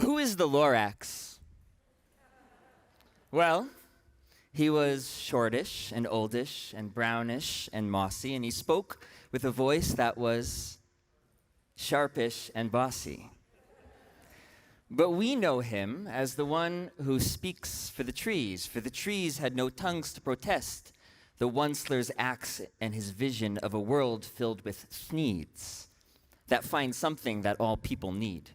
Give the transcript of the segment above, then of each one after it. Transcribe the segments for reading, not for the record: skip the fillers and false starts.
Who is the Lorax? Well, he was shortish and oldish and brownish and mossy, and he spoke with a voice that was sharpish and bossy. But we know him as the one who speaks for the trees, for the trees had no tongues to protest the Onceler's axe and his vision of a world filled with sneeds that find something that all people need.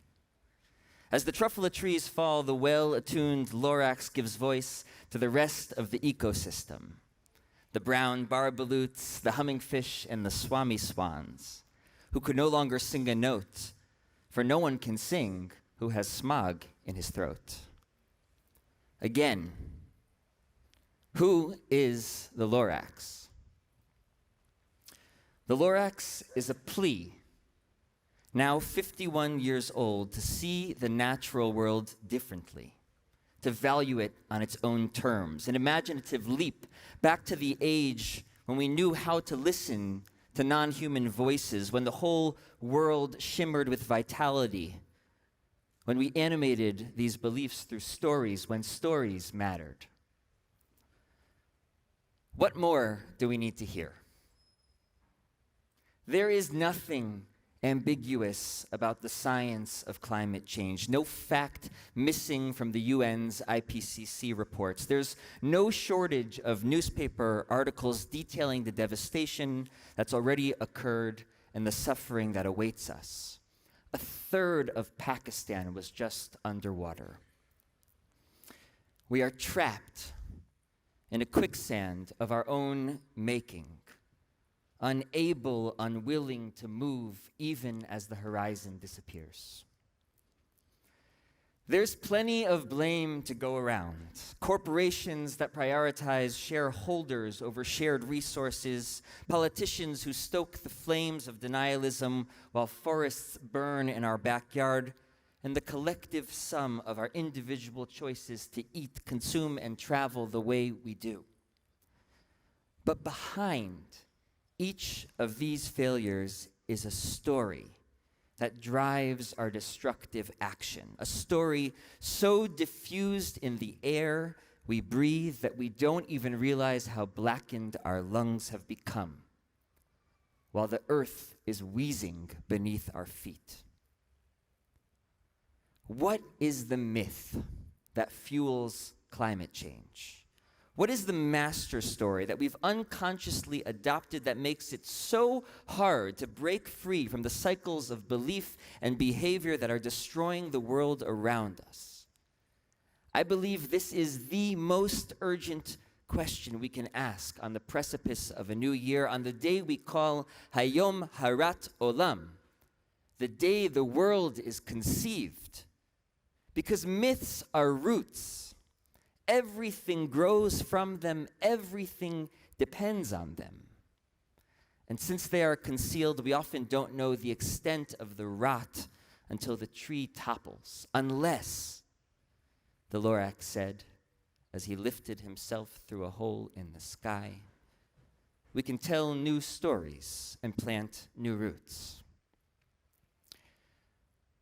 As the truffula trees fall, the well-attuned Lorax gives voice to the rest of the ecosystem. The brown barbaloots, the humming fish, and the swami swans, who could no longer sing a note, for no one can sing who has smog in his throat. Again, who is the Lorax? The Lorax is a plea, now 51 years old, to see the natural world differently, to value it on its own terms, an imaginative leap back to the age when we knew how to listen to non-human voices, when the whole world shimmered with vitality, when we animated these beliefs through stories, when stories mattered. What more do we need to hear? There is nothing ambiguous about the science of climate change. No fact missing from the UN's IPCC reports. There's no shortage of newspaper articles detailing the devastation that's already occurred and the suffering that awaits us. A third of Pakistan was just underwater. We are trapped in a quicksand of our own making, unable, unwilling to move even as the horizon disappears. There's plenty of blame to go around. Corporations that prioritize shareholders over shared resources, politicians who stoke the flames of denialism while forests burn in our backyard, and the collective sum of our individual choices to eat, consume, and travel the way we do. But behind each of these failures is a story that drives our destructive action, a story so diffused in the air we breathe that we don't even realize how blackened our lungs have become, while the earth is wheezing beneath our feet. What is the myth that fuels climate change? What is the master story that we've unconsciously adopted that makes it so hard to break free from the cycles of belief and behavior that are destroying the world around us? I believe this is the most urgent question we can ask on the precipice of a new year, on the day we call Hayom Harat Olam, the day the world is conceived. Because myths are roots. Everything grows from them. Everything depends on them. And since they are concealed, we often don't know the extent of the rot until the tree topples, unless, the Lorax said, as he lifted himself through a hole in the sky, we can tell new stories and plant new roots.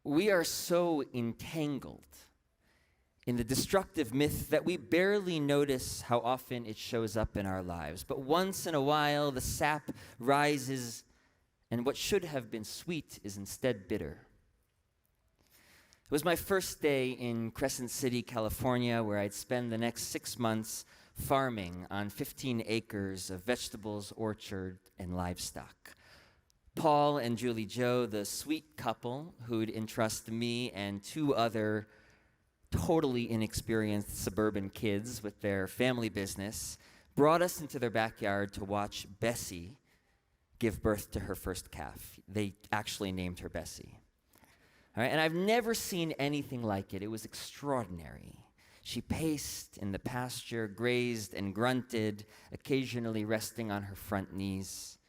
We are so entangled in the destructive myth that we barely notice how often it shows up in our lives. But once in a while, the sap rises, and what should have been sweet is instead bitter. It was my first day in Crescent City, California, where I'd spend the next 6 months farming on 15 acres of vegetables, orchard, and livestock. Paul and Julie Jo, the sweet couple who'd entrust me and 2 other totally inexperienced suburban kids with their family business, brought us into their backyard to watch Bessie give birth to her first calf. They actually named her Bessie. All right, and I've never seen anything like it. It was extraordinary. She paced in the pasture, grazed and grunted, occasionally resting on her front knees.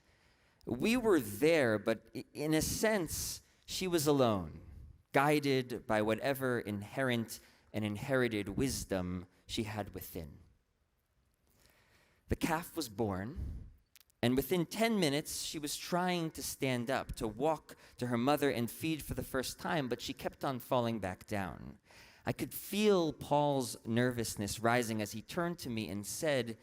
We were there, but in a sense, she was alone, guided by whatever inherent and inherited wisdom she had within. The calf was born, And within 10 minutes, she was trying to stand up, to walk to her mother and feed for the first time, but she kept on falling back down. I could feel Paul's nervousness rising as he turned to me and said,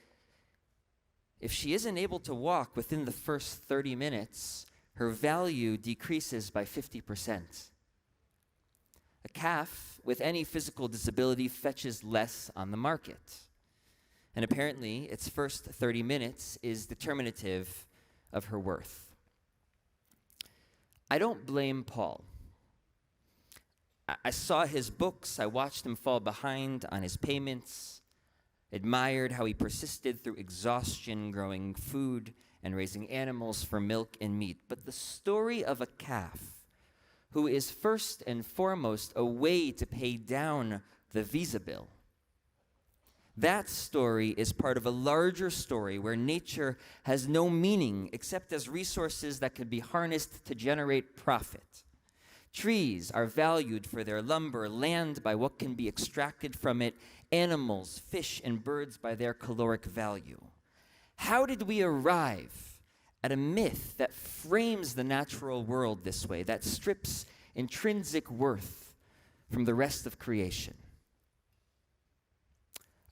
if she isn't able to walk within the first 30 minutes, her value decreases by 50%. A calf with any physical disability fetches less on the market. And apparently, its first 30 minutes is determinative of her worth. I don't blame Paul. I saw his books, I watched him fall behind on his payments, admired how he persisted through exhaustion growing food and raising animals for milk and meat. But the story of a calf who is first and foremost a way to pay down the visa bill, that story is part of a larger story where nature has no meaning except as resources that could be harnessed to generate profit. Trees are valued for their lumber, land by what can be extracted from it, animals, fish, and birds by their caloric value. How did we arrive at a myth that frames the natural world this way, that strips intrinsic worth from the rest of creation?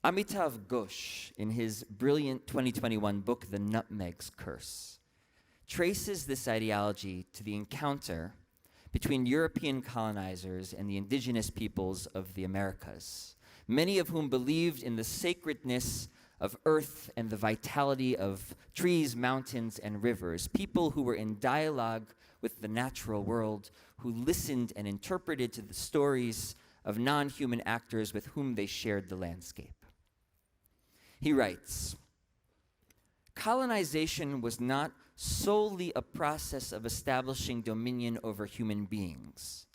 Amitav Ghosh, in his brilliant 2021 book, The Nutmeg's Curse, traces this ideology to the encounter between European colonizers and the indigenous peoples of the Americas, many of whom believed in the sacredness of earth and the vitality of trees, mountains, and rivers, people who were in dialogue with the natural world, who listened and interpreted to the stories of non-human actors with whom they shared the landscape. He writes, colonization was not solely a process of establishing dominion over human beings.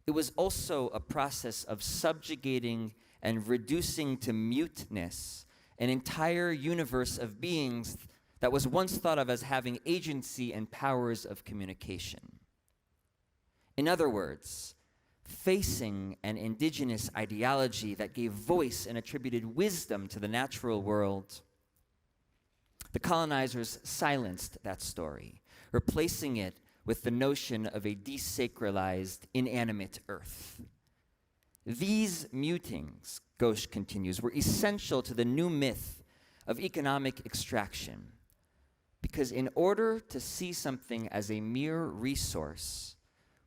It was also a process of subjugating and reducing to muteness an entire universe of beings that was once thought of as having agency and powers of communication. In other words, facing an indigenous ideology that gave voice and attributed wisdom to the natural world, the colonizers silenced that story, replacing it with the notion of a desacralized, inanimate earth. These mutings, Ghosh continues, were essential to the new myth of economic extraction, because in order to see something as a mere resource,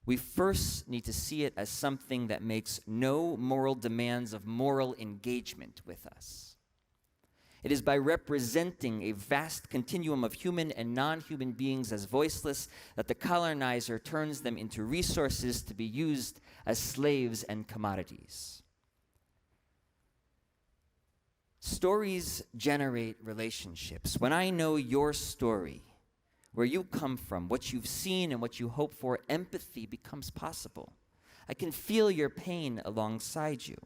we first need to see it as something that makes no moral demands of moral engagement with us. It is by representing a vast continuum of human and non-human beings as voiceless that the colonizer turns them into resources to be used as slaves and commodities. Stories generate relationships. When I know your story, where you come from, what you've seen and what you hope for, empathy becomes possible. I can feel your pain alongside you.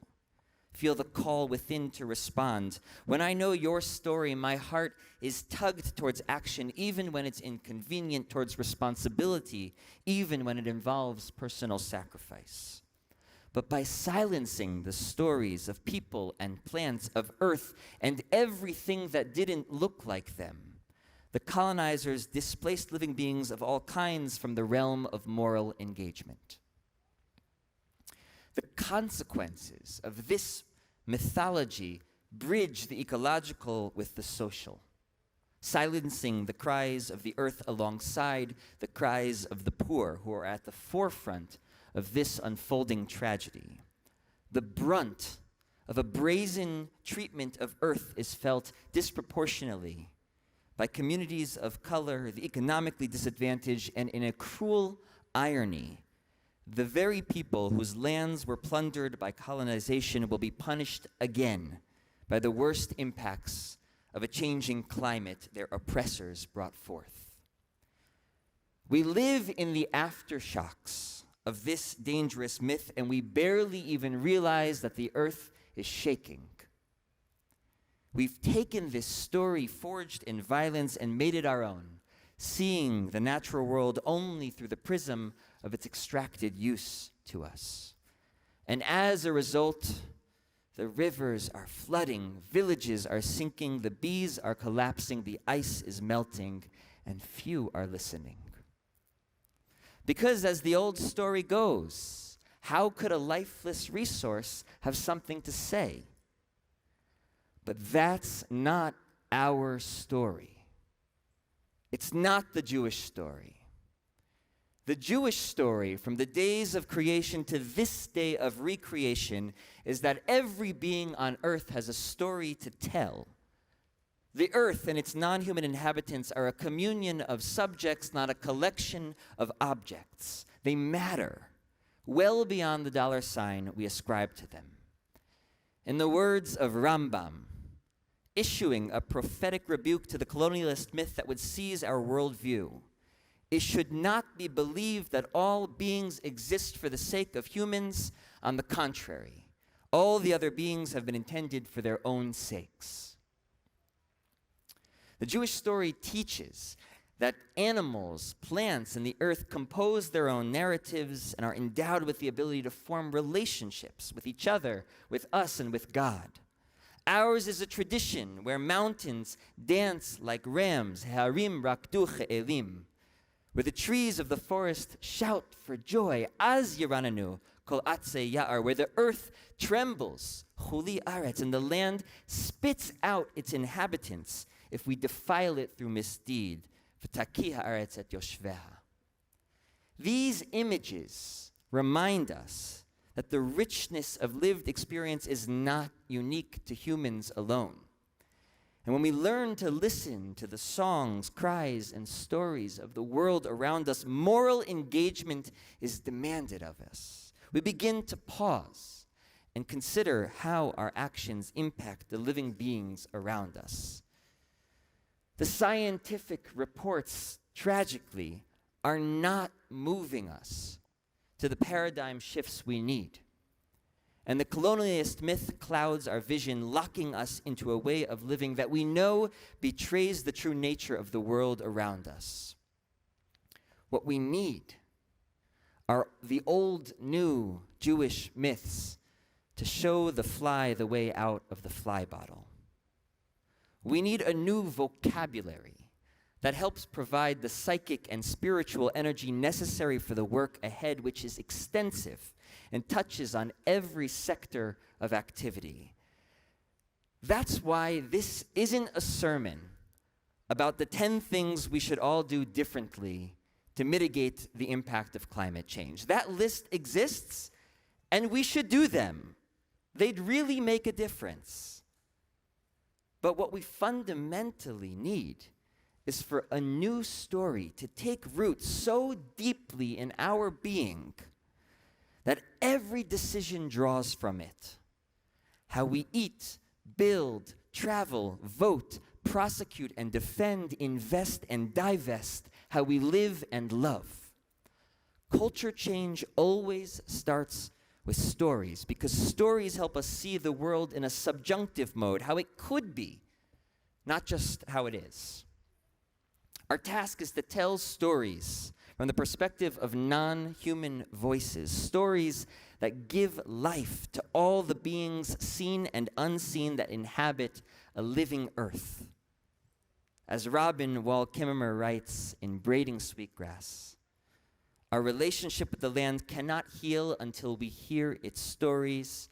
Feel the call within to respond. When I know your story, my heart is tugged towards action, even when it's inconvenient, towards responsibility, even when it involves personal sacrifice. But by silencing the stories of people and plants, of earth, and everything that didn't look like them, the colonizers displaced living beings of all kinds from the realm of moral engagement. The consequences of this mythology bridge the ecological with the social, silencing the cries of the earth alongside the cries of the poor who are at the forefront of this unfolding tragedy. The brunt of a brazen treatment of earth is felt disproportionately by communities of color, the economically disadvantaged, and in a cruel irony, the very people whose lands were plundered by colonization will be punished again by the worst impacts of a changing climate their oppressors brought forth. We live in the aftershocks of this dangerous myth, and we barely even realize that the earth is shaking. We've taken this story forged in violence and made it our own, seeing the natural world only through the prism of its extracted use to us. And as a result, the rivers are flooding, villages are sinking, the bees are collapsing, the ice is melting, and few are listening. Because as the old story goes, how could a lifeless resource have something to say? But that's not our story. It's not the Jewish story. The Jewish story, from the days of creation to this day of recreation, is that every being on earth has a story to tell. The earth and its non-human inhabitants are a communion of subjects, not a collection of objects. They matter well beyond the dollar sign we ascribe to them. In the words of Rambam, issuing a prophetic rebuke to the colonialist myth that would seize our worldview, it should not be believed that all beings exist for the sake of humans. On the contrary, all the other beings have been intended for their own sakes. The Jewish story teaches that animals, plants, and the earth compose their own narratives and are endowed with the ability to form relationships with each other, with us, and with God. Ours is a tradition where mountains dance like rams, harim rakdu elim, where the trees of the forest shout for joy, az yirananu kol atze ya'ar, where the earth trembles, chuli aretz, and the land spits out its inhabitants if we defile it through misdeed. V'taki ha'aretz et yoshveha. These images remind us that the richness of lived experience is not unique to humans alone. And when we learn to listen to the songs, cries, and stories of the world around us, moral engagement is demanded of us. We begin to pause and consider how our actions impact the living beings around us. The scientific reports, tragically, are not moving us to the paradigm shifts we need. And the colonialist myth clouds our vision, locking us into a way of living that we know betrays the true nature of the world around us. What we need are the old, new Jewish myths to show the fly the way out of the fly bottle. We need a new vocabulary that helps provide the psychic and spiritual energy necessary for the work ahead, which is extensive and touches on every sector of activity. That's why this isn't a sermon about the 10 things we should all do differently to mitigate the impact of climate change. That list exists, and we should do them. They'd really make a difference. But what we fundamentally need is for a new story to take root so deeply in our being that every decision draws from it. How we eat, build, travel, vote, prosecute and defend, invest and divest, how we live and love. Culture change always starts with stories, because stories help us see the world in a subjunctive mode, how it could be, not just how it is. Our task is to tell stories from the perspective of non-human voices, stories that give life to all the beings seen and unseen that inhabit a living earth. As Robin Wall-Kimmerer writes in Braiding Sweetgrass, our relationship with the land cannot heal until we hear its stories,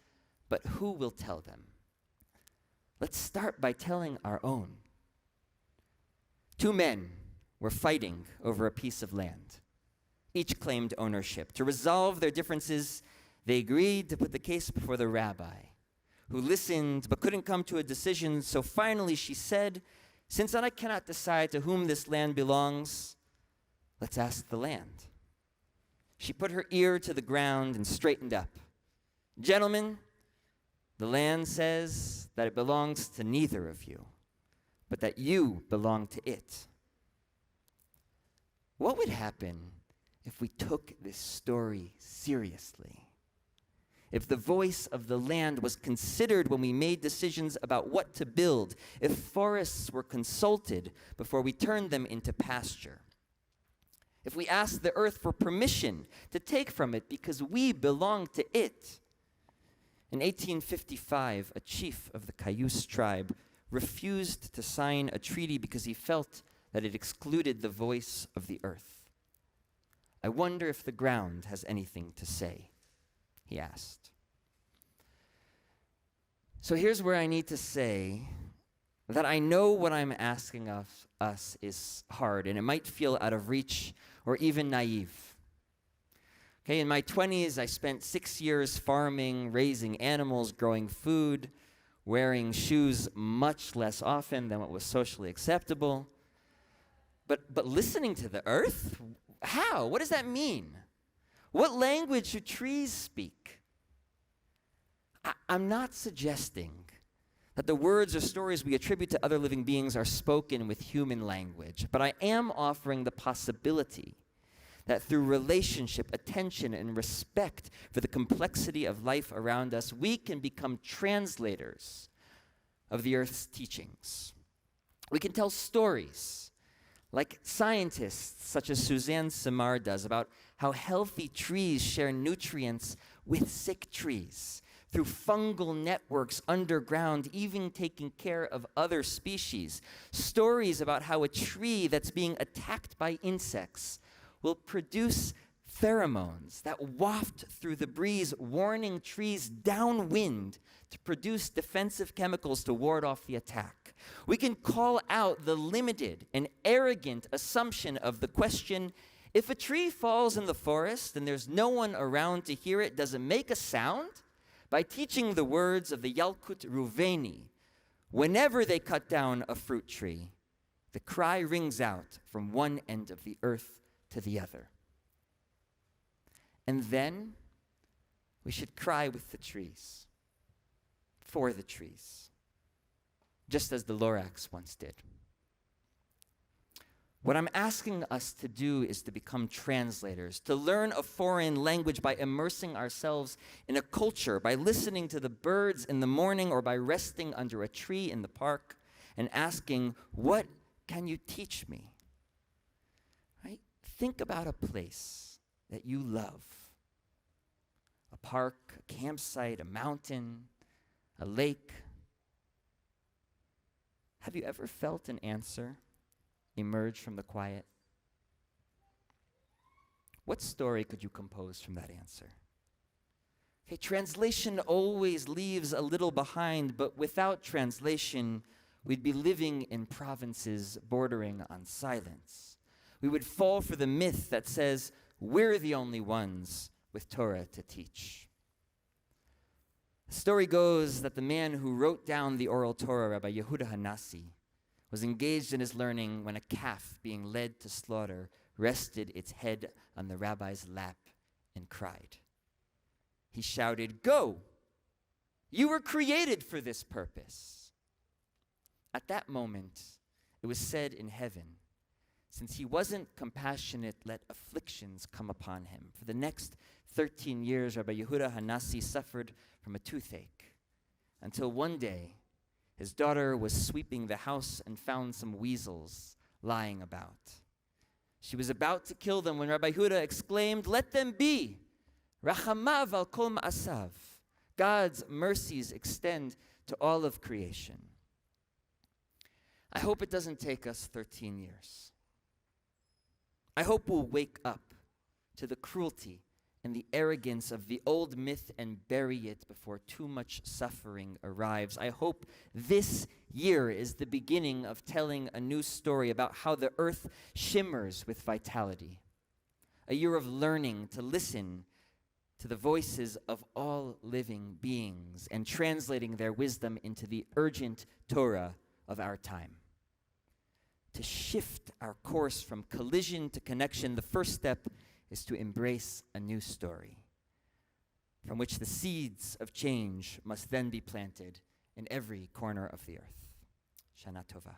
but who will tell them? Let's start by telling our own. 2 men were fighting over a piece of land. Each claimed ownership. To resolve their differences, they agreed to put the case before the rabbi, who listened but couldn't come to a decision. So finally she said, "Since I cannot decide to whom this land belongs, let's ask the land." She put her ear to the ground and straightened up. "Gentlemen, the land says that it belongs to neither of you, but that you belong to it." What would happen if we took this story seriously? If the voice of the land was considered when we made decisions about what to build, if forests were consulted before we turned them into pasture, if we asked the earth for permission to take from it because we belong to it. In 1855, a chief of the Cayuse tribe refused to sign a treaty because he felt that it excluded the voice of the earth. I wonder if the ground has anything to say, he asked. So here's where I need to say that I know what I'm asking of us is hard, and it might feel out of reach or even naive. Okay, in my 20s, I spent 6 years farming, raising animals, growing food, wearing shoes much less often than what was socially acceptable. But listening to the earth? How? What does that mean? What language do trees speak? I'm not suggesting that the words or stories we attribute to other living beings are spoken with human language, but I am offering the possibility that through relationship, attention, and respect for the complexity of life around us, we can become translators of the earth's teachings. We can tell stories like scientists such as Suzanne Simard does about how healthy trees share nutrients with sick trees through fungal networks underground, even taking care of other species. Stories about how a tree that's being attacked by insects will produce pheromones that waft through the breeze, warning trees downwind to produce defensive chemicals to ward off the attack. We can call out the limited and arrogant assumption of the question, if a tree falls in the forest and there's no one around to hear it, does it make a sound? By teaching the words of the Yalkut Ruveni, whenever they cut down a fruit tree, the cry rings out from one end of the earth to the other. And then we should cry with the trees, for the trees, just as the Lorax once did. What I'm asking us to do is to become translators, to learn a foreign language by immersing ourselves in a culture, by listening to the birds in the morning or by resting under a tree in the park and asking, what can you teach me? Right? Think about a place that you love. A park, a campsite, a mountain, a lake. Have you ever felt an answer emerge from the quiet? What story could you compose from that answer? Okay, translation always leaves a little behind, but without translation, we'd be living in provinces bordering on silence. We would fall for the myth that says we're the only ones with Torah to teach. The story goes that the man who wrote down the oral Torah, Rabbi Yehuda Hanassi, was engaged in his learning when a calf being led to slaughter rested its head on the rabbi's lap and cried. He shouted, "Go! You were created for this purpose." At that moment, it was said in heaven, since he wasn't compassionate, let afflictions come upon him. For the next 13 years, Rabbi Yehuda Hanassi suffered from a toothache, until one day, his daughter was sweeping the house and found some weasels lying about. She was about to kill them when Rabbi Yehuda exclaimed, "Let them be! Rachamav al kol ma'asav." God's mercies extend to all of creation. I hope it doesn't take us 13 years. I hope we'll wake up to the cruelty and the arrogance of the old myth and bury it before too much suffering arrives. I hope this year is the beginning of telling a new story about how the earth shimmers with vitality. A year of learning to listen to the voices of all living beings and translating their wisdom into the urgent Torah of our time. To shift our course from collision to connection, the first step is to embrace a new story, from which the seeds of change must then be planted in every corner of the earth. Shana Tova.